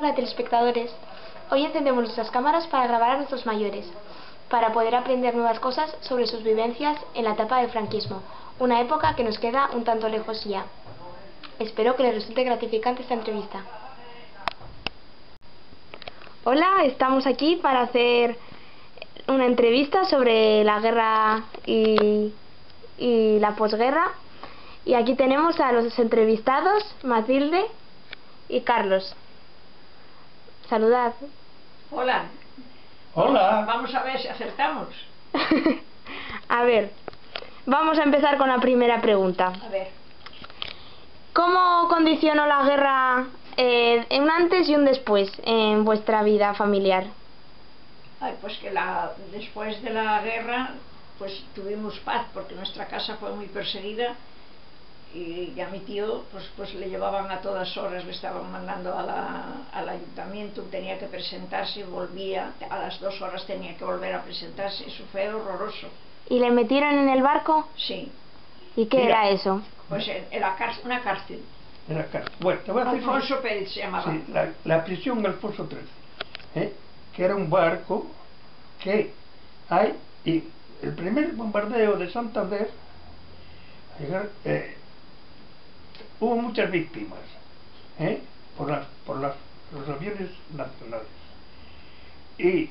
Hola telespectadores, hoy encendemos nuestras cámaras para grabar a nuestros mayores, para poder aprender nuevas cosas sobre sus vivencias en la etapa del franquismo, una época que nos queda un tanto lejos ya. Espero que les resulte gratificante esta entrevista. Hola, estamos aquí para hacer una entrevista sobre la guerra y la posguerra. Y aquí tenemos a los entrevistados, Matilde y Carlos. Saludad. Hola. Hola. Vamos a ver si acertamos. A ver, vamos a empezar con la primera pregunta. A ver. ¿Cómo condicionó la guerra en un antes y un después en vuestra vida familiar? Ay, pues que después de la guerra pues tuvimos paz, porque nuestra casa fue muy perseguida y a mi tío pues le llevaban a todas horas, le estaban mandando al ayuntamiento, tenía que presentarse, volvía, a las 2 horas tenía que volver a presentarse, eso fue horroroso. ¿Y le metieron en el barco? Sí. ¿Y qué era eso? Pues era una cárcel. Era cárcel. Bueno, te voy a decir Alfonso Pérez se llamaba. Sí, la prisión Alfonso XIII, que era un barco que hay, y el primer bombardeo de Santander, hubo muchas víctimas por los aviones nacionales, y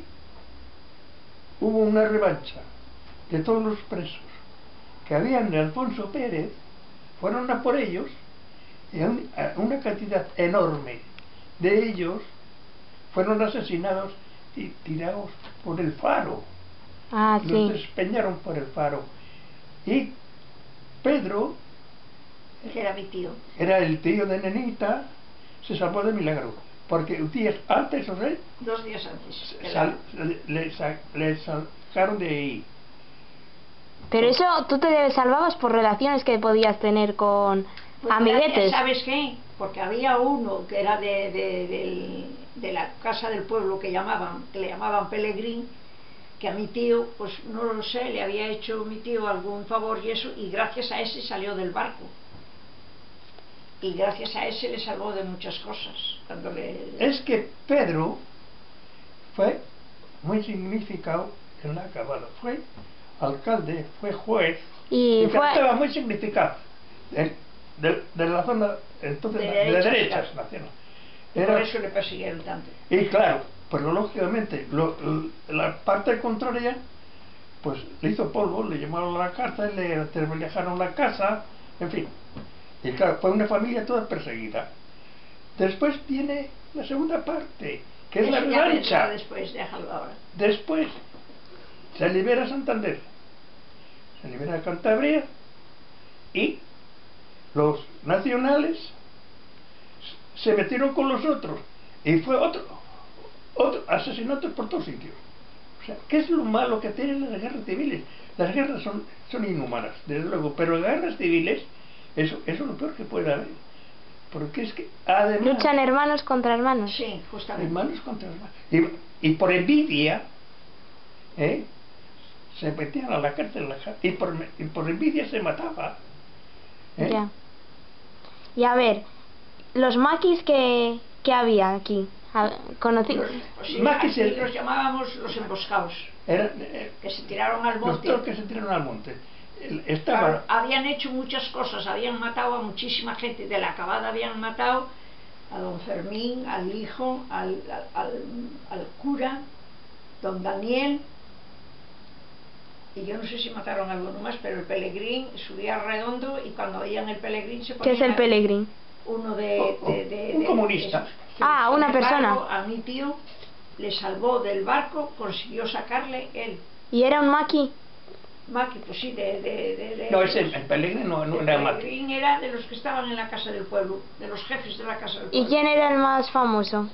hubo una revancha de todos los presos que habían de Alfonso Pérez, fueron a por ellos, y una cantidad enorme de ellos fueron asesinados y tirados por el faro. Los despeñaron por el faro. Y Pedro, que era mi tío, era el tío de Nenita, se salvó de milagro, porque días antes, 2 días antes le sacaron de ahí. Pero eso tú te salvabas por relaciones que podías tener con amiguetes. ¿Sabes qué? Porque había uno que era de la casa del pueblo que le llamaban Pelegrín, que a mi tío, pues no lo sé, le había hecho mi tío algún favor y eso, y gracias a ese salió del barco. Y gracias a ese le salvó de muchas cosas. Es que Pedro fue muy significado en la acabada. Fue alcalde, fue juez, y estaba muy significado de la zona entonces de derechas nacional. Por eso le persiguieron tanto. Y claro, pero lógicamente la parte contraria pues le hizo polvo, le llamaron a la cárcel, le dejaron la casa, en fin. Y claro, fue una familia toda perseguida. Después viene la segunda parte, que es la revancha. Después se libera Santander, se libera Cantabria, y los nacionales se metieron con los otros, y fue otro asesinatos por todos sitios. O sea, ¿qué es lo malo que tienen las guerras civiles? Las guerras son inhumanas, desde luego, pero las guerras civiles, eso es lo peor que puede haber. Porque es que además luchan hermanos contra hermanos. Sí, justamente. Hermanos contra hermanos. Y por envidia, se metían a la cárcel, y por envidia se mataba. Ya. Y a ver, los maquis que había aquí, conocidos. Maquis los llamábamos los emboscados. Que se tiraron al monte. Los que se tiraron al monte. Claro, habían hecho muchas cosas, habían matado a muchísima gente. De la acabada habían matado a don Fermín, al hijo, al cura, don Daniel, y yo no sé si mataron a alguno más, pero el Pelegrín subía redondo, y cuando veían el Pelegrín se ponían... ¿Qué es el Pelegrín? Uno un comunista. Una persona. A mi tío le salvó del barco, consiguió sacarle él. ¿Y era un maqui? Maqui, pues sí, no, el Pelegrín no era maqui. El Pelegrín era de los que estaban en la casa del pueblo, de los jefes de la casa del pueblo. ¿Y quién era el más famoso?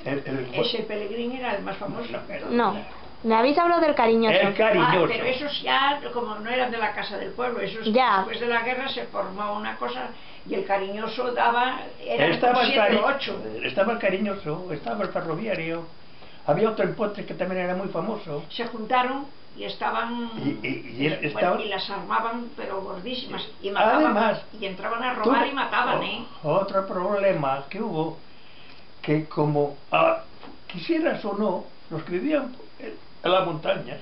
Ese Pelegrín era el más famoso. No, me habéis hablado del cariñoso. El cariñoso. Pero esos ya, como no eran de la casa del pueblo, esos después de la guerra se formó una cosa, y el cariñoso daba, estaba 7 o 8. Estaba el cariñoso, estaba el ferroviario, había otro en Potre que también era muy famoso. Se juntaron y estaban y las armaban, pero gordísimas, y mataban. Además, y entraban a robar y mataban. Otro problema que hubo, que como quisieras o no, los que vivían en las montañas,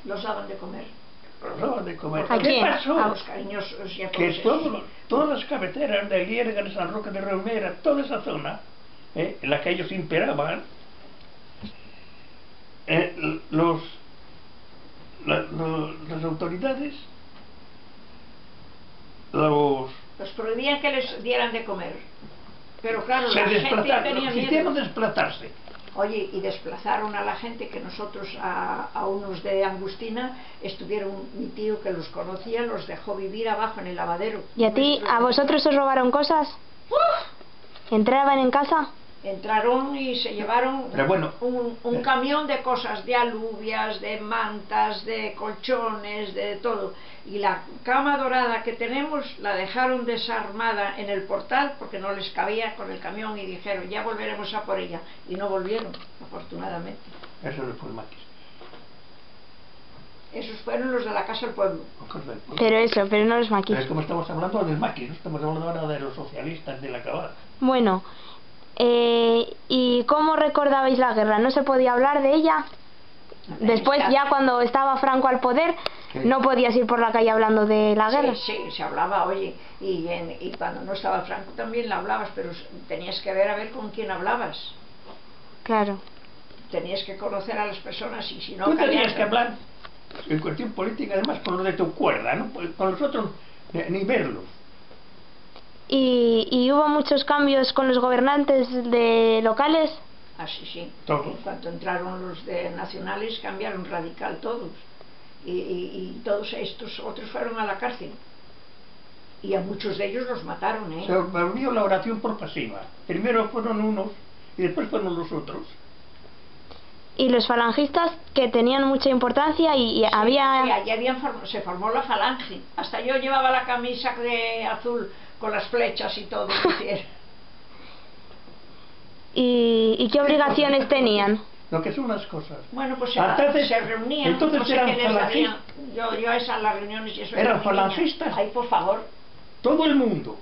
Los daban de comer. los daban de comer. ¿A ¿Qué quién? pasó? A los cariñosos y a Que todos esos. todas las carreteras de Lierga, de San Roque de Reumera, toda esa zona en la que ellos imperaban, las autoridades Los prohibían que les dieran de comer. Pero claro, se la gente tenía desplazaron, hicieron miedo. desplazarse. Oye, y desplazaron a la gente que nosotros, a unos de Angustina, estuvieron, mi tío que los conocía, los dejó vivir abajo en el lavadero. ¿Y a ti, a vosotros os robaron cosas? ¿Entraban en casa? Entraron y se llevaron Pero bueno, un camión de cosas, de alubias, de mantas, de colchones, de todo. Y la cama dorada que tenemos la dejaron desarmada en el portal porque no les cabía con el camión y dijeron ya volveremos a por ella. Y no volvieron, afortunadamente. eso no fue el maquis. Esos fueron los de la Casa del Pueblo. Pero no los maquis. Pero es como estamos hablando del maquis, no estamos hablando ahora de los socialistas de la cabada. Bueno, ¿y cómo recordabais la guerra? ¿No se podía hablar de ella? Después, ya cuando estaba Franco al poder, Sí. no podías ir por la calle hablando de la guerra. Sí, se hablaba, oye, y cuando no estaba Franco también la hablabas, pero tenías que ver a ver con quién hablabas. Claro. Tenías que conocer a las personas y si no... Tú tenías callaste. que hablar en cuestión política, además con los de tu cuerda, ¿no? Con los otros ni verlos. ¿Y hubo muchos cambios con los gobernantes de locales? Así sí. Todos. En cuanto entraron los de nacionales cambiaron radical todos. Y todos estos otros fueron a la cárcel. Y a muchos de ellos los mataron, ¿eh? Se volvió la oración por pasiva. Primero fueron unos y después fueron los otros. Y los falangistas, que tenían mucha importancia y Sí, había... allí se formó la falange. Hasta yo llevaba la camisa de azul con las flechas y todo. ¿Y qué obligaciones tenían? Lo que son las cosas. Bueno, pues Entonces- se reunían. entonces no sé eran qué les falangistas. darían. Yo a esas las reuniones y eso. ¿Eran era muy niña. falangistas? Ay, por favor. Todo el mundo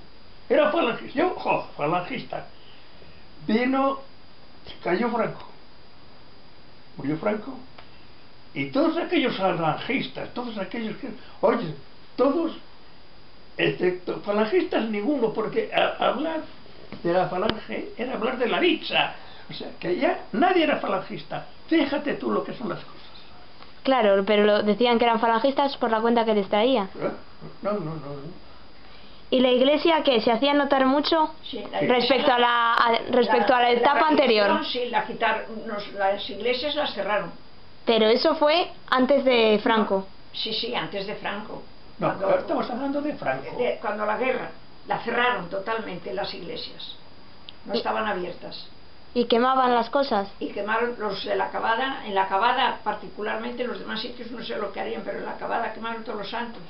era falangista. Yo, falangista. Vino, cayó Franco. Murió Franco. Y todos aquellos falangistas, todos aquellos que... Oye, todos, excepto falangistas ninguno, porque hablar de la falange era hablar de la dicha. O sea, que ya nadie era falangista. Fíjate tú lo que son las cosas. Claro, pero decían que eran falangistas por la cuenta que les traía. No. ¿Y la iglesia qué? ¿Se hacía notar mucho Sí, respecto a la etapa anterior? Sí, la quitaron. Las iglesias las cerraron. Pero eso fue antes de Franco. Sí, antes de Franco. No, Cuando- ahora estamos hablando de Franco. cuando la guerra, la cerraron totalmente las iglesias. No estaban abiertas. ¿Y quemaban las cosas? Y quemaron los de la Cabada. En la Cabada, particularmente, en los demás sitios no sé lo que harían, pero en la Cabada quemaron todos los santos.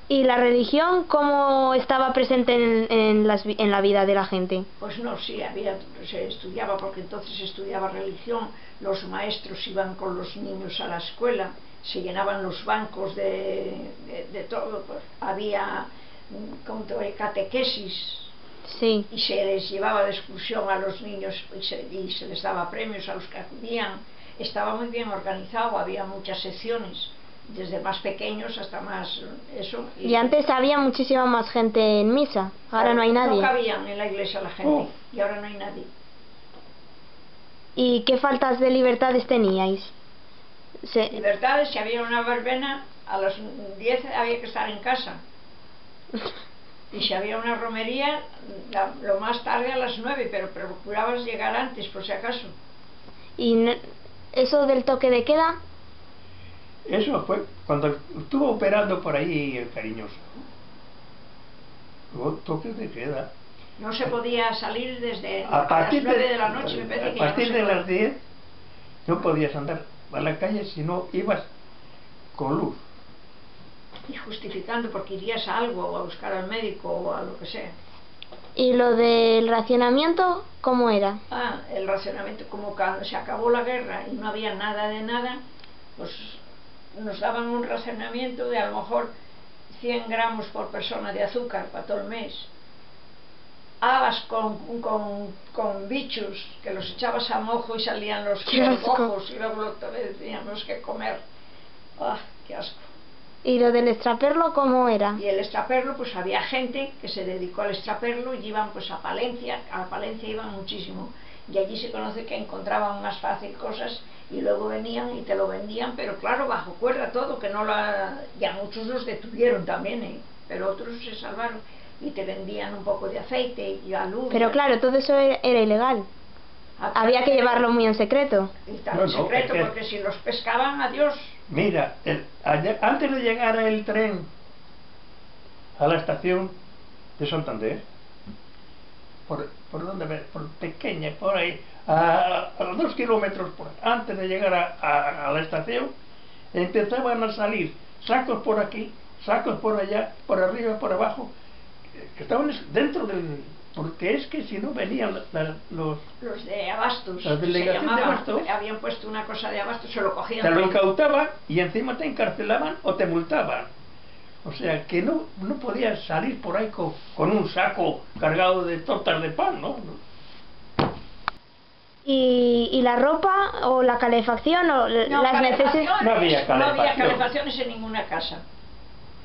¿Y la religión cómo estaba presente en la vida de la gente? Pues no, sí, se estudiaba, porque entonces se estudiaba religión, los maestros iban con los niños a la escuela, se llenaban los bancos de todo, pues, había catequesis, Sí. y se les llevaba de excursión a los niños y se les daba premios a los que acudían. Estaba muy bien organizado, había muchas secciones, desde más pequeños hasta más eso. Y antes había muchísima más gente en misa. Ahora no hay nadie. No cabían en la iglesia la gente, y ahora no hay nadie. ¿Y qué faltas de libertades teníais? Libertades, si había una verbena, a las 10 había que estar en casa. Y si había una romería, lo más tarde a las 9, pero procurabas llegar antes, por si acaso. ¿Y eso del toque de queda? Eso fue cuando estuvo operando por ahí el Cariñoso. Hubo toques de queda. No se podía salir desde A partir las 9 de la noche, me parece a que ya partir no se de podía. las 10 no podías andar a la calle si no ibas con luz. Y justificando porque irías a algo, o a buscar al médico, o a lo que sea. ¿Y lo del racionamiento cómo era? El racionamiento, como cuando se acabó la guerra y no había nada de nada, pues nos daban un racionamiento de a lo mejor 100 gramos por persona de azúcar para todo el mes. habas con bichos, que los echabas a mojo y salían los ojos y luego lo teníamos que comer. ¡Ah, qué asco! ¿Y lo del extraperlo cómo era? Y el extraperlo, pues había gente que se dedicó al extraperlo y iban pues a Palencia iban muchísimo. Y allí se conoce que encontraban más fácil cosas y luego venían y te lo vendían, pero claro, bajo cuerda todo, que no ya muchos los detuvieron también, pero otros se salvaron y te vendían un poco de aceite y luz. Pero claro, todo eso era ilegal. Había que llevarlo muy en secreto. Y tan en secreto, porque si los pescaban, adiós. Mira, antes de llegar el tren a la estación de Santander, ¿por dónde? Por pequeña, por ahí, a 2 kilómetros por ahí, antes de llegar a la estación, empezaban a salir sacos por aquí, sacos por allá, por arriba, por abajo, que estaban dentro del... Porque es que si no venían los de abastos, la delegación de abastos, habían puesto una cosa de abastos, se lo cogían. Te lo incautaban y encima te encarcelaban o te multaban. O sea que no podías salir por ahí con un saco cargado de tortas de pan, ¿no? ¿Y la ropa o la calefacción o las necesidades? No había calefacción. No había calefacciones en ninguna casa.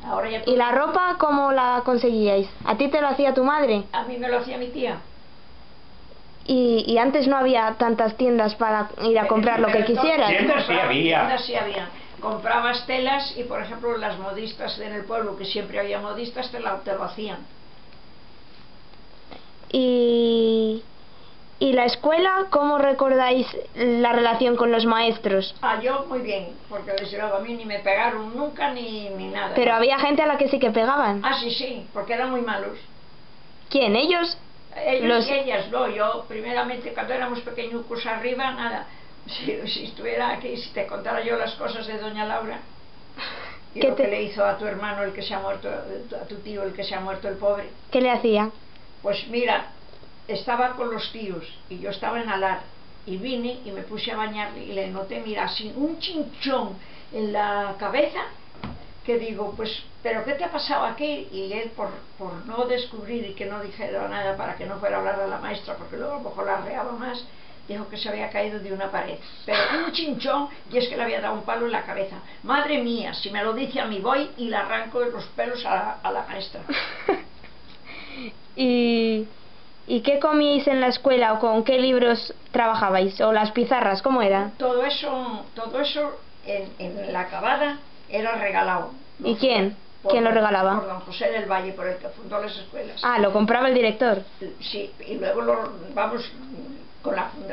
Ahora ya ¿Y la ropa cómo la conseguíais? ¿A ti te lo hacía tu madre? A mí me lo hacía mi tía. Y antes no había tantas tiendas para ir a comprar lo que quisieras. Tiendas sí había. Tiendas sí había. Comprabas telas y, por ejemplo, las modistas en el pueblo, que siempre había modistas, te lo hacían. ¿Y la escuela, cómo recordáis la relación con los maestros? Yo muy bien, porque desde luego a mí ni me pegaron nunca ni nada. Pero había gente a la que sí que pegaban. Sí, porque eran muy malos. ¿Quién? ¿Ellos? Ellos y ellas, no. Yo, primeramente, cuando éramos pequeñucos arriba, nada. Si estuviera aquí, si te contara yo las cosas de doña Laura y lo que le hizo a tu hermano, el que se ha muerto, a tu tío, el que se ha muerto, el pobre. ¿Qué le hacía? Pues mira, estaba con los tíos y yo estaba en Alar y vine y me puse a bañarle y le noté, mira, así un chinchón en la cabeza, que digo, pues, ¿pero qué te ha pasado aquí? Y él, por no descubrir y que no dijera nada para que no fuera a hablar a la maestra, porque luego a lo mejor la arreaba más, dijo que se había caído de una pared, pero un chinchón, y es que le había dado un palo en la cabeza. Madre mía, si me lo dice a mí, voy y le arranco los pelos a la maestra. ¿Y qué comíais en la escuela o con qué libros trabajabais? ¿O las pizarras? ¿Cómo era? Todo eso en la acabada era regalado. ¿Y quién? ¿Quién lo regalaba? Por don José del Valle, por el que fundó las escuelas. Lo compraba el director. Sí, y luego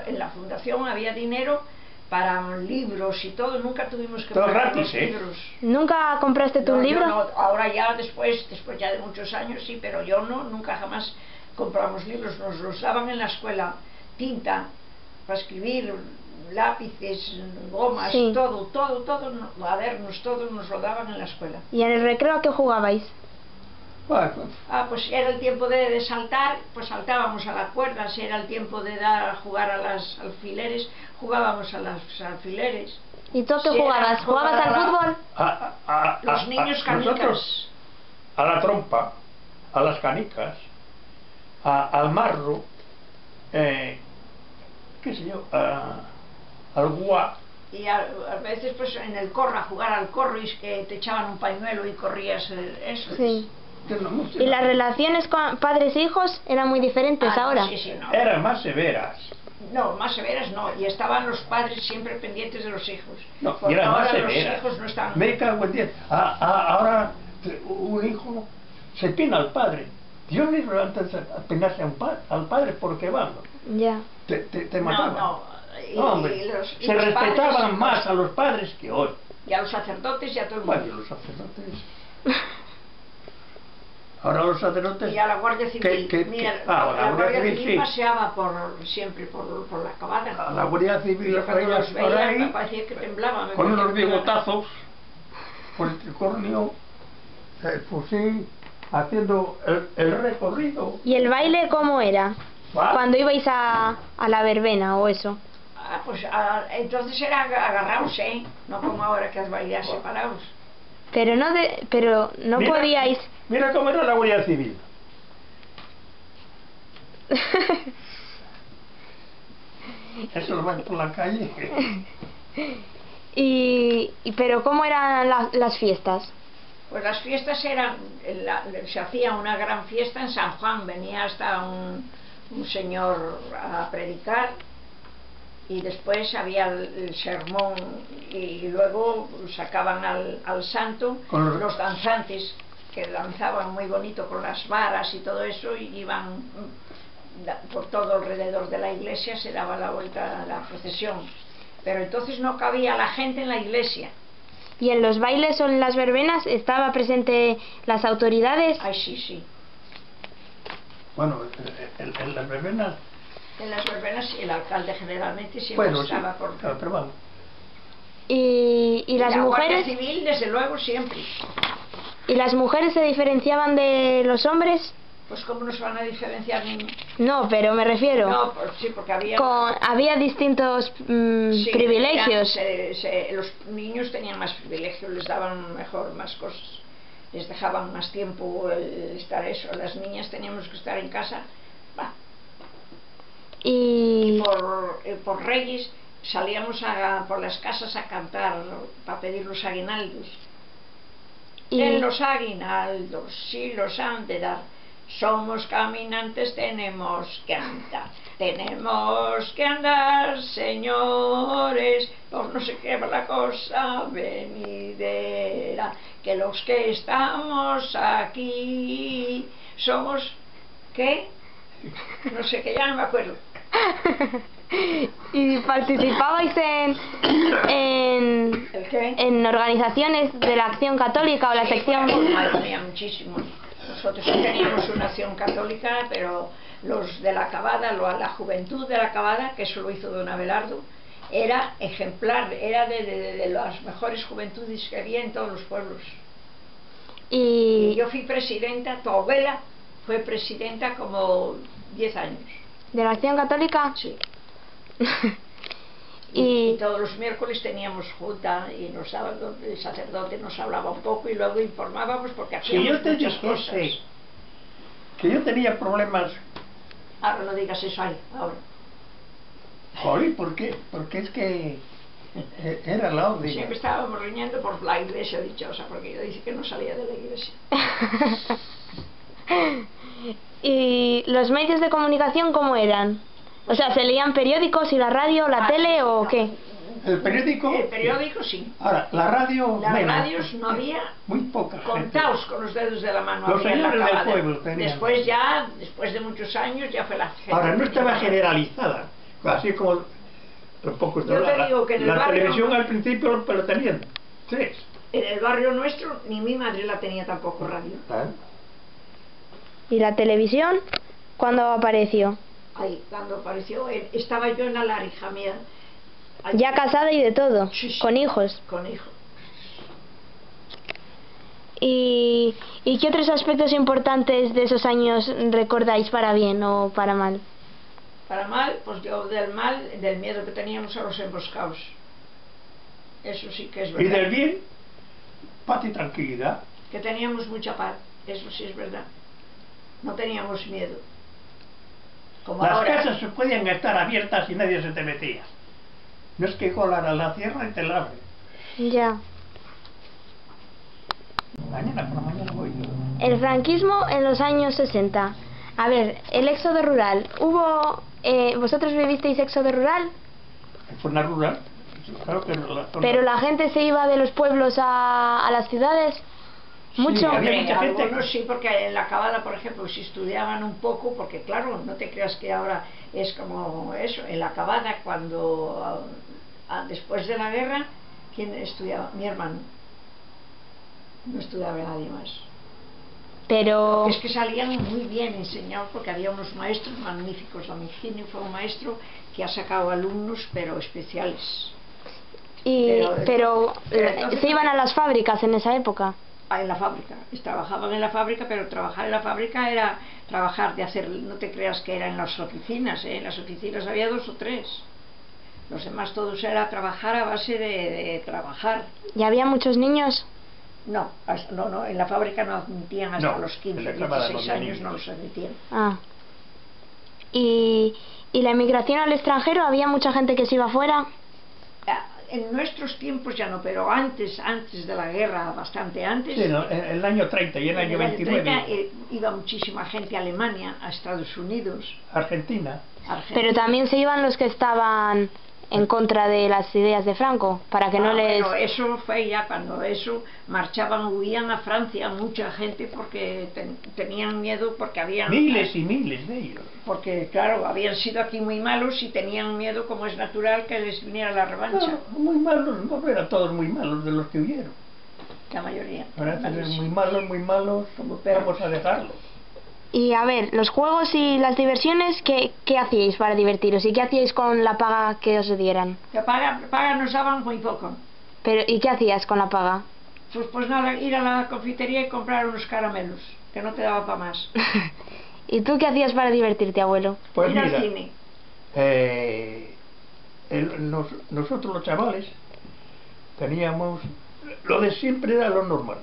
en la fundación había dinero para libros y todo, nunca tuvimos que pagar los libros. ¿Nunca compraste tú un libro? No, ahora ya después ya de muchos años sí, pero yo nunca jamás compramos libros, nos los daban en la escuela, tinta para escribir, lápices, gomas, sí. todo, cuadernos, todo nos lo daban en la escuela. ¿Y en el recreo a qué jugabais? Pues era el tiempo de saltar, pues saltábamos a la cuerda. Si era el tiempo de jugar a las alfileres, jugábamos a los alfileres. ¿Y tú qué jugabas? ¿Jugabas al fútbol? Los niños canicas. Nosotros, a la trompa, a las canicas, al marro, qué sé yo, al guá. Y a veces pues en el corro, a jugar al corro, y es que te echaban un pañuelo y corrías eso. Sí. ¿Y las relaciones con padres e hijos eran muy diferentes ahora? Sí, no. Eran más severas. No, más severas no, y estaban los padres siempre pendientes de los hijos. No, y eran más severas. Los hijos no estaban... Me cago en 10. Ahora un hijo se pena al padre. Dios mismo antes de penarse al padre porque vamos. Ya. Te mataban. No. Hombre, se respetaban padres, más a los padres que hoy. Y a los sacerdotes y a todo el mundo. Bueno, los sacerdotes. Ahora los sacerdotes... Y a la Guardia Civil. La Guardia Civil paseaba siempre por la acabada. A la Guardia Civil los traías por ahí, me parecía que temblaba. con unos bigotazos, con el tricornio, el fusil, haciendo el recorrido. ¿Y el baile cómo era? Cuando ibais a la verbena o eso. Entonces era agarrados, no como ahora que bailar separados. Pero no podíais... Mira cómo era la Guardia Civil. Eso lo van por la calle. Pero ¿cómo eran las fiestas? Pues las fiestas eran, se hacía una gran fiesta en San Juan, venía hasta un señor a predicar, y después había el sermón, y luego sacaban al santo los danzantes, que danzaban muy bonito con las varas y todo eso, y iban por todo alrededor de la iglesia, se daba la vuelta a la procesión, pero entonces no cabía la gente en la iglesia. ¿Y en los bailes o en las verbenas estaba presente las autoridades? Ay, sí, sí. Bueno, en las verbenas... En las verbenas el alcalde generalmente siempre estaba sí, por... claro, pero bueno. ¿Y las la mujeres? Guardia Civil, desde luego, siempre. ¿Y las mujeres se diferenciaban de los hombres? Pues ¿cómo nos van a diferenciar, niños? No, pero me refiero... No, sí, porque había... había distintos sí, privilegios. Los niños tenían más privilegios, les daban mejor más cosas, les dejaban más tiempo el estar eso. Las niñas teníamos que estar en casa. Bah. Y por Reyes salíamos por las casas a cantar para pedir los aguinaldos. En los aguinaldos, si los han de dar, somos caminantes, tenemos que andar. Tenemos que andar, señores, por no sé qué va la cosa venidera, que los que estamos aquí somos, ¿qué? No sé, que ya no me acuerdo. ¿Y participabais en organizaciones de la Acción Católica o la sección? Madre mía, muchísimo. Nosotros teníamos una acción católica, pero los de la Cabada, la juventud de la Cabada, que eso lo hizo don Abelardo, era ejemplar, era de las mejores juventudes que había en todos los pueblos. Y yo fui presidenta, tu abuela fue presidenta como 10 años. ¿De la Acción Católica? Sí. Y todos los miércoles teníamos junta, y los sábados el sacerdote nos hablaba un poco y luego informábamos, porque hacíamos muchas cosas. Que yo tenía problemas. Ahora no digas eso ahí, ahora. Joder, ¿por qué? Porque es que era la orden. Siempre estábamos riñendo por la iglesia dichosa, porque yo dije que no salía de la iglesia. ¿Y los medios de comunicación cómo eran? O sea, ¿se leían periódicos y la radio, la tele o no. qué? ¿El periódico? El periódico sí. Ahora, la radio... Las radios no había... Muy poca gente. Contaos con los dedos de la mano. Los señores del pueblo tenían. Después de muchos años ya fue la gente. Ahora, no estaba generalizada. Así como los pocos de la televisión al principio lo tenían 3. En el barrio nuestro ni mi madre la tenía tampoco radio. ¿Y la televisión? ¿Cuándo apareció? Ahí, cuando apareció, estaba yo en la larija mía. Ya casada y de todo, sí. Con hijos. Con hijos. ¿Y qué otros aspectos importantes de esos años recordáis para bien o para mal? Para mal, pues yo del miedo que teníamos a los emboscados. Eso sí que es verdad. ¿Y del bien? Paz y tranquilidad. Que teníamos mucha paz, eso sí es verdad. No teníamos miedo. Como las ahora. Casas se podían estar abiertas y nadie se te metía. No es que colara la tierra y te la abre. Ya. Mañana por la mañana voy yo. El franquismo en los años 60. A ver, el éxodo rural. ¿Hubo... ¿vosotros vivisteis éxodo rural? ¿En zona rural? Claro que no, Pero la gente se iba de los pueblos a las ciudades. Mucho. Sí, había mucha gente. Algunos sí, porque en la Cabada, por ejemplo, si estudiaban un poco, porque claro, no te creas que ahora es como eso. En la Cabada, cuando después de la guerra, ¿quién estudiaba? Mi hermano. No estudiaba nadie más. Pero... Es que salían muy bien enseñados, porque había unos maestros magníficos. Don Higinio fue un maestro que ha sacado alumnos, pero especiales. Pero ¿se iban a las fábricas en esa época? En la fábrica, trabajaban en la fábrica, pero trabajar en la fábrica era trabajar de hacer, no te creas que era en las oficinas, en las oficinas había 2 o 3. Los demás todos era trabajar a base de trabajar. ¿Y había muchos niños? No, en la fábrica no admitían hasta los 15, 16 años, no los admitían. ¿Y la emigración al extranjero? ¿Había mucha gente que se iba fuera? En nuestros tiempos ya no, pero antes de la guerra, bastante antes. Sí, no, en el año 30 y en el año 29. 30, iba muchísima gente a Alemania, a Estados Unidos. Argentina. Pero también se iban los que estaban en contra de las ideas de Franco, para que no les... Bueno, eso fue ya cuando marchaban, huían a Francia mucha gente porque tenían miedo, porque habían... Miles y miles de ellos. Porque, claro, habían sido aquí muy malos y tenían miedo, como es natural, que les viniera la revancha. No, muy malos, no eran todos muy malos de los que huyeron. La mayoría. Ahora muy malos, como perros. vamos a dejarlo. Y a ver, los juegos y las diversiones, ¿qué hacíais para divertiros? ¿Y qué hacíais con la paga que os dieran? La paga nos daban muy poco. ¿Y qué hacías con la paga? Pues nada, ir a la confitería y comprar unos caramelos, que no te daba para más. ¿Y tú qué hacías para divertirte, abuelo? Pues ir mira, al cine. Nosotros los chavales teníamos... Lo de siempre era lo normal,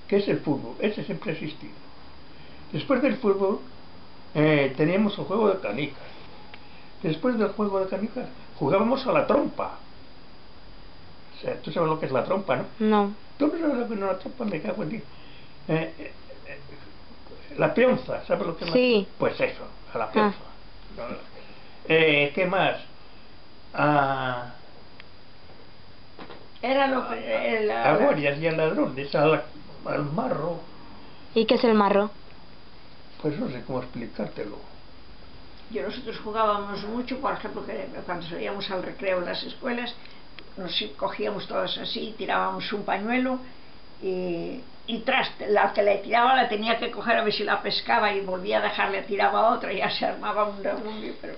que es el fútbol, ese siempre ha existido. Después del fútbol teníamos el juego de canicas. Después del juego de canicas jugábamos a la trompa. O sea, tú sabes lo que es la trompa, ¿no? No. ¿Tú no sabes lo que es una trompa? Me cago en ti. La peonza, ¿sabes lo que es? Sí. Pues eso, a la peonza. ¿Qué más? Era a guardias y a ladrones, al marro. ¿Y qué es el marro? Pues no sé cómo explicártelo. Nosotros jugábamos mucho, por ejemplo, que cuando salíamos al recreo en las escuelas, nos cogíamos todos así, tirábamos un pañuelo y tras la que le tiraba la tenía que coger a ver si la pescaba y volvía a dejarle, tiraba otra y ya se armaba un rebumbio, pero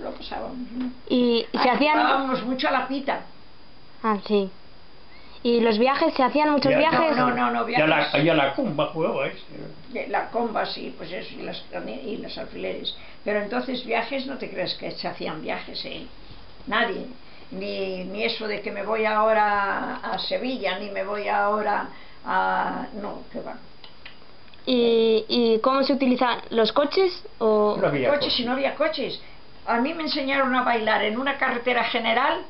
lo pasábamos, ¿no? Y se hacían... Jugábamos mucho a la pita. Ah, sí. ¿Y los viajes? ¿Se hacían muchos viajes? No, viajes. Y a la comba jugabais. La comba, sí, pues eso, y los alfileres. Pero entonces viajes, no te creas que se hacían viajes, nadie. Ni eso de que me voy ahora a Sevilla, ni me voy ahora a... No, que va. ¿Y cómo se utilizan los coches? ¿O... No había coches, y no había coches. A mí me enseñaron a bailar en una carretera general,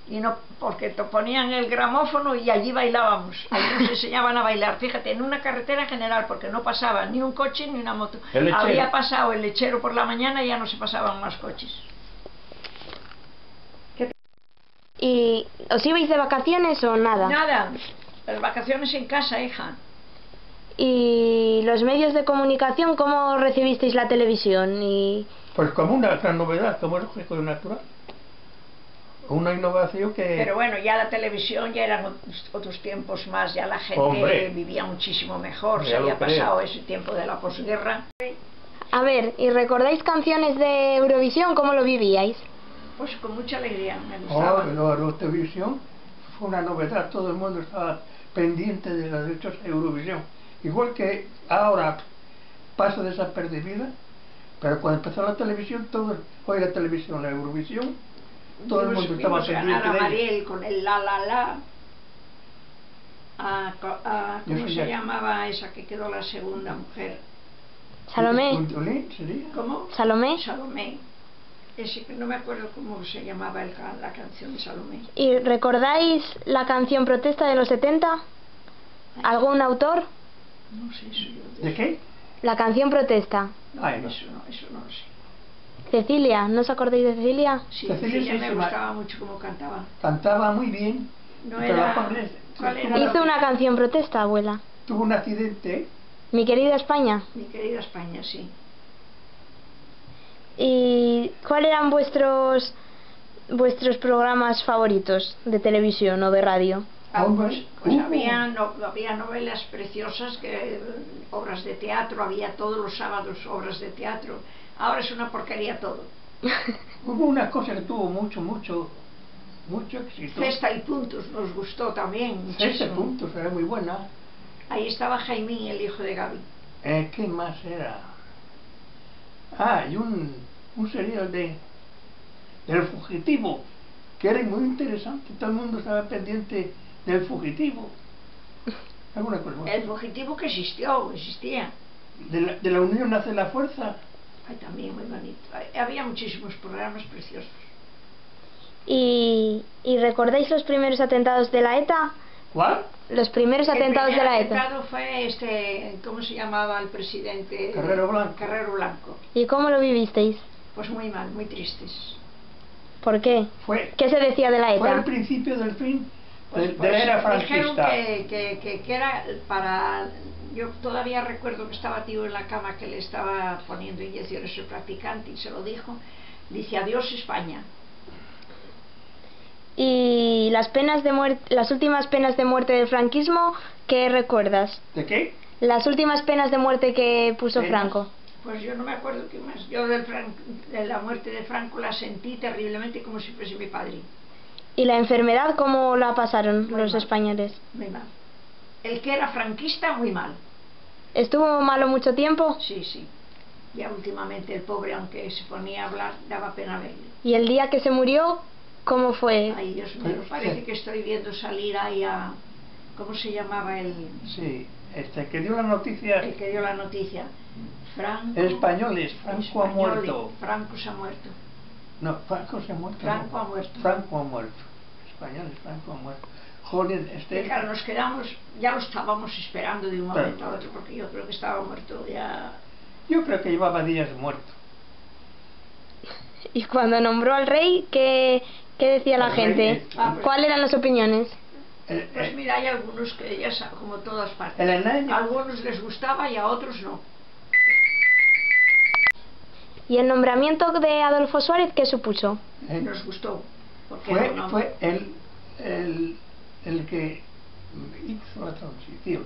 y no, porque te ponían el gramófono y allí bailábamos, allí nos enseñaban a bailar, fíjate, en una carretera general, porque no pasaba ni un coche ni una moto. Había pasado el lechero por la mañana y ya no se pasaban más coches. ¿Y os ibais de vacaciones o nada? Nada, las vacaciones en casa, hija. ¿Y los medios de comunicación, cómo recibisteis la televisión? Pues como una gran novedad, como es lógico y natural. Una innovación que... Pero bueno, ya la televisión ya eran otros tiempos más, ya la gente vivía muchísimo mejor, se había pasado ese tiempo de la posguerra. A ver, ¿y recordáis canciones de Eurovisión? ¿Cómo lo vivíais? Pues con mucha alegría, me gustaba. La Eurovisión fue una novedad, todo el mundo estaba pendiente de los derechos de Eurovisión. Igual que ahora pasa desapercibida, pero cuando empezó la televisión, hoy la televisión, la Eurovisión, todo el mundo estaba pendiente a de Mariel con el la. ¿Cómo se llamaba esa que quedó la segunda mujer? Salomé. ¿Cómo? Salomé. Salomé. No me acuerdo cómo se llamaba la canción de Salomé. ¿Y recordáis la canción Protesta de los 70? ¿Algún autor? No sé eso yo. ¿De qué? La canción Protesta. No, eso no lo sé. Cecilia, ¿no os acordáis de Cecilia? Sí, Cecilia me gustaba mucho cómo cantaba. Cantaba muy bien. No era... ¿Cuál era? Hizo una canción protesta, abuela. Tuvo un accidente. Mi querida España. Mi querida España, sí. ¿Y cuáles eran vuestros programas favoritos de televisión o de radio? Pues había novelas preciosas, obras de teatro, había todos los sábados obras de teatro. Ahora es una porquería todo. Hubo una cosa que tuvo mucho éxito. Cesta y Puntos nos gustó también muchísimo. Cesta y Puntos era muy buena. Ahí estaba Jaimín, el hijo de Gaby. ¿Qué más era? Y un serial del fugitivo, que era muy interesante. Todo el mundo estaba pendiente del fugitivo. ¿Alguna cosa? El fugitivo que existía. De la unión nace la fuerza. Ay, también muy bonito. Había muchísimos programas preciosos. ¿Y recordáis los primeros atentados de la ETA? ¿Cuál? Los primeros atentados de la El ETA. primer atentado fue ¿cómo se llamaba el presidente? Carrero Blanco. Carrero Blanco. ¿Y cómo lo vivisteis? Pues muy mal, muy tristes. ¿Por qué? ¿Qué se decía de la Fue el ETA? principio del fin de Pues la era dijeron franquista. que era para... Yo todavía recuerdo que estaba tío en la cama, que le estaba poniendo inyecciones al practicante y se lo dijo. Dice: adiós España. ¿Y las penas de muerte, las últimas penas de muerte del franquismo, qué recuerdas? ¿De qué? Las últimas penas de muerte que puso Penas. Franco. Pues yo no me acuerdo qué más. Yo de la muerte de Franco la sentí terriblemente, como si fuese mi padre. ¿Y la enfermedad cómo la pasaron Muy los mal. españoles? Muy mal. El que era franquista, muy mal. ¿Estuvo malo mucho tiempo? Sí, sí. Ya últimamente el pobre, aunque se ponía a hablar, daba pena verle. ¿Y el día que se murió, cómo fue? Ay, Dios mío, parece que estoy viendo salir ahí a... ¿Cómo se llamaba el Sí, que dio la noticia. que dio la noticia? Franco... Españoles, Franco ha muerto. Franco se ha muerto. No, Franco se ha muerto. Franco no. ha muerto. Franco ha muerto. Españoles, Franco ha muerto. Joder, Y claro, nos quedamos, ya lo estábamos esperando de un momento a otro, porque yo creo que estaba muerto ya. Yo creo que llevaba días muerto. Y cuando nombró al rey, ¿qué decía la El rey gente? es- ¿Cuáles eran las opiniones? Pues mira, hay algunos que ya saben, como todas partes. El engaño. A algunos les gustaba y a otros no. ¿Y el nombramiento de Adolfo Suárez qué supuso? Nos gustó. Porque era un hombre. Fue el que hizo la transición.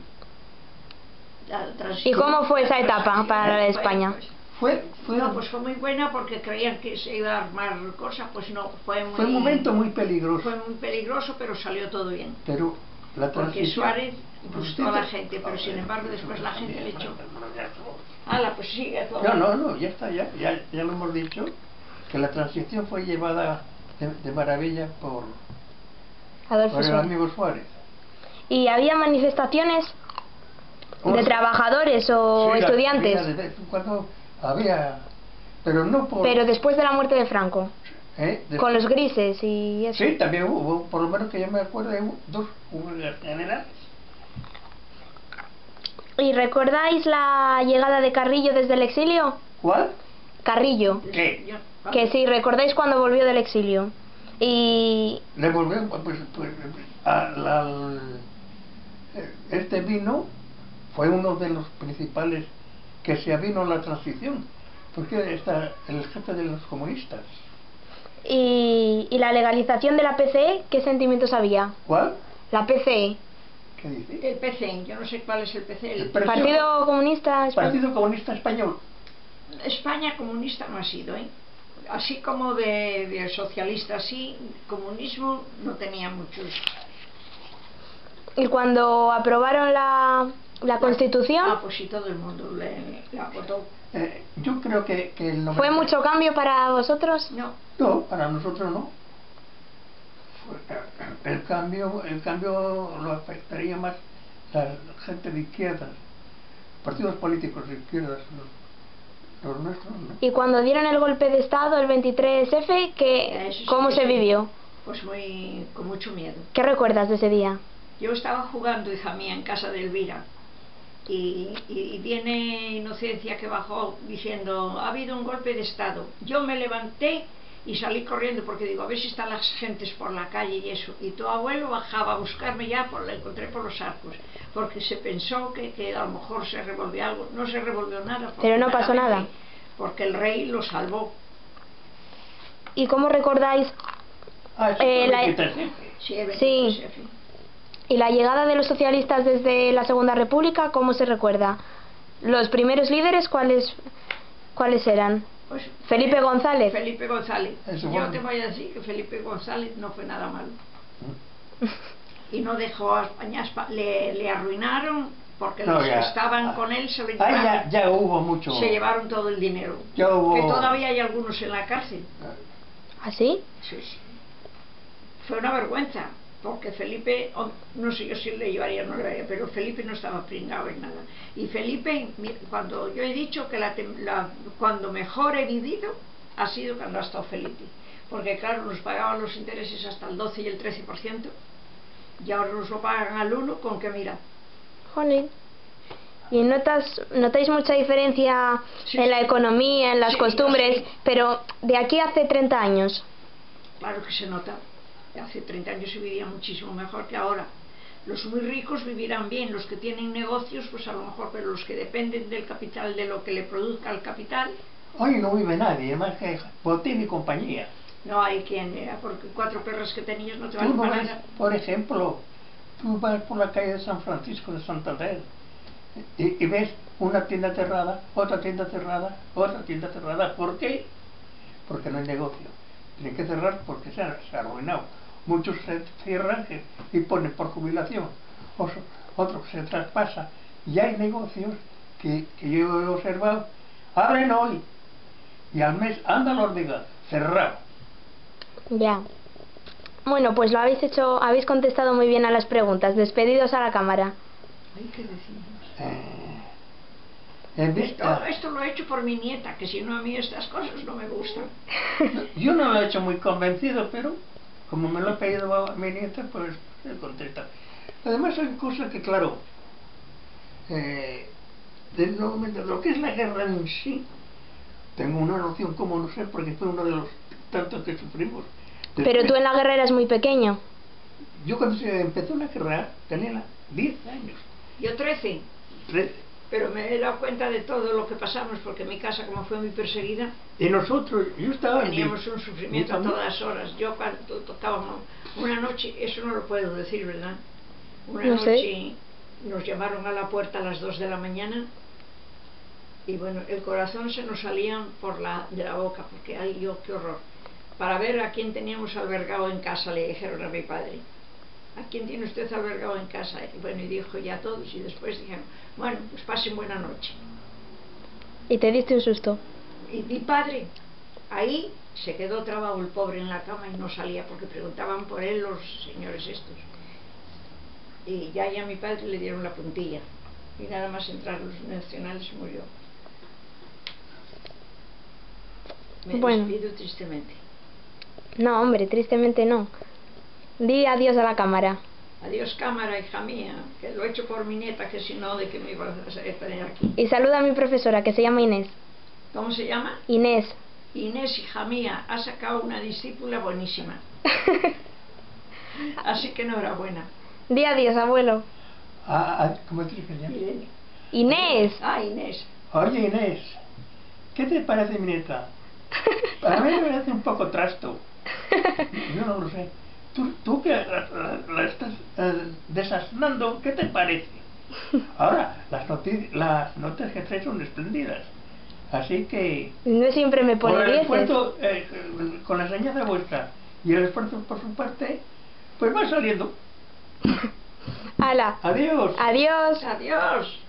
La ¿Y transición. cómo fue esa etapa para la de España? Fue Pues fue muy buena, porque creían que se iba a armar cosas, pues no, fue un momento muy peligroso. Fue muy peligroso, pero salió todo bien. Pero la Porque transición... Suárez gustó a la gente, pero sin embargo después la gente le echó. Hala, pues sigue todo. No, ya está, ya lo hemos dicho, que la transición fue llevada de maravilla por Adolfo el Suárez. amigo Suárez. ¿Y había manifestaciones de trabajadores o Sí, estudiantes? de vez en cuando había, pero no por... Pero después de la muerte de Franco, con los grises y eso. Sí, también hubo, por lo menos que yo me acuerdo, dos huelgas generales. ¿Y recordáis la llegada de Carrillo desde el exilio? ¿Cuál? Carrillo. ¿Qué? Que sí, recordáis cuando volvió del exilio. Y Le volvió, pues este vino, fue uno de los principales que se avino a la transición, porque está el jefe de los comunistas. y la legalización de la PCE, ¿qué sentimientos había? ¿Cuál? La PCE, ¿Qué dice? El PC, yo no sé cuál es el PC. El Partido- Partido Comunista Español. Partido Comunista Español. España comunista no ha sido, ¿eh? Así como de socialista, así, comunismo no tenía muchos. Y cuando aprobaron la Constitución, Pues sí, todo el mundo la votó. Yo creo que el 90... ¿fue mucho cambio para vosotros? No, No, para nosotros no. El cambio lo afectaría más la gente de izquierdas, partidos políticos de izquierdas, los nuestros no. Y cuando dieron el golpe de Estado, el 23F, Eso sí ¿cómo que se sí. vivió? pues con mucho miedo. ¿Qué recuerdas de ese día? Yo estaba jugando, hija mía, en casa de Elvira, y viene Inocencia, que bajó diciendo: ha habido un golpe de Estado. Yo me levanté y salí corriendo, porque digo, a ver si están las gentes por la calle y eso. Y tu abuelo bajaba a buscarme, ya la encontré por los arcos, porque se pensó que a lo mejor se revolvió algo. No se revolvió nada. Pero no pasó nada. Porque el rey lo salvó. ¿Y cómo recordáis Eso Eh, fue la- 23F. Sí, el Sí. 23F. y la llegada de los socialistas desde la Segunda República, cómo se recuerda? ¿Los primeros líderes cuáles eran? Pues, Felipe González. Felipe González. Eso Yo fue. te voy a decir que Felipe González no fue nada malo. Y no dejó a España, le arruinaron, porque No, los ya. que estaban con él se lo Ahí llevaron, ya hubo mucho. se llevaron todo el dinero. Ya hubo... Que todavía hay algunos en la cárcel. ¿Así? Sí, sí. Fue una vergüenza. porque Felipe, no sé yo si le llevaría o no le llevaría, pero Felipe no estaba pringado en nada. Y Felipe, cuando yo he dicho que cuando mejor he vivido ha sido cuando ha estado Felipe, porque claro, nos pagaban los intereses hasta el 12 y el 13%, y ahora nos lo pagan al 1%, con que mira. Jolín. ¿Y notáis mucha diferencia en la economía, en las costumbres? Sí. Pero de aquí hace 30 años. Claro que se nota. Hace 30 años se vivía muchísimo mejor que ahora. Los muy ricos vivirán bien, los que tienen negocios, pues a lo mejor, pero los que dependen del capital, de lo que le produzca el capital. Hoy no vive nadie, más que botín y compañía. No hay quien, porque 4 perras que tenías no te Tú valen no para ves, nada. por ejemplo, tú vas por la calle de San Francisco de Santander y ves una tienda cerrada, otra tienda cerrada, otra tienda cerrada. ¿Por qué? Porque no hay negocio. Tienen que cerrar porque se ha arruinado. Muchos se cierran y ponen por jubilación, otros se traspasa. Y hay negocios que yo he observado, abren hoy y al mes anda la hormiga, cerrado. Ya. Bueno, pues habéis contestado muy bien a las preguntas. Despedidos a la cámara. Ay, ¿qué decimos? Esto lo he hecho por mi nieta, que si no, a mí estas cosas no me gustan. Yo no lo he hecho muy convencido, pero como me lo ha pedido a mi nieta, pues he contestado. Además hay cosas que, claro, de lo que es la guerra en sí, tengo una noción, como no sé, porque fue uno de los tantos que sufrimos. Después, pero tú en la guerra eras muy pequeño. yo cuando se empezó la guerra tenía 10 años. Yo 13. 13. Pero me he dado cuenta de todo lo que pasamos, porque mi casa, como fue muy perseguida, Y nosotros, yo estaba teníamos un sufrimiento a todas horas. Yo cuando tocábamos una noche, eso no lo puedo decir, ¿verdad? Una No noche sé. nos llamaron a la puerta a las 2 de la mañana y bueno, el corazón se nos salía de la boca, porque ay, yo, qué horror. Para ver a quién teníamos albergado en casa, le dijeron a mi padre. ¿A quién tiene usted albergado en casa? Y bueno, y dijo ya todos, y después dijeron, bueno, pues pasen buena noche. Y te diste un susto. Y mi padre, ahí se quedó trabado el pobre en la cama y no salía, porque preguntaban por él los señores estos. Y ya a mi padre le dieron la puntilla, y nada más entrar los nacionales murió. Me despido tristemente. No, hombre, tristemente no. Di adiós a la cámara. Adiós, cámara, hija mía, que lo he hecho por mi nieta, que si no, de que me iba a tener aquí. Y saluda a mi profesora, que se llama Inés. ¿Cómo se llama? Inés. Inés, hija mía, ha sacado una discípula buenísima. Así que enhorabuena. Di adiós, abuelo. ¿Cómo te llamas? Irene. Inés. Inés. Oye, Inés, ¿qué te parece mi nieta? Para mí me parece un poco trasto. Yo no lo sé. Tú que la estás desasnando, ¿qué te parece? Ahora, las notas que traes son espléndidas. Así que... No siempre me pone por el 10. esfuerzo, con la enseñanza vuestra y el esfuerzo por su parte, pues va saliendo. ¡Hala! Adiós. Adiós. Adiós.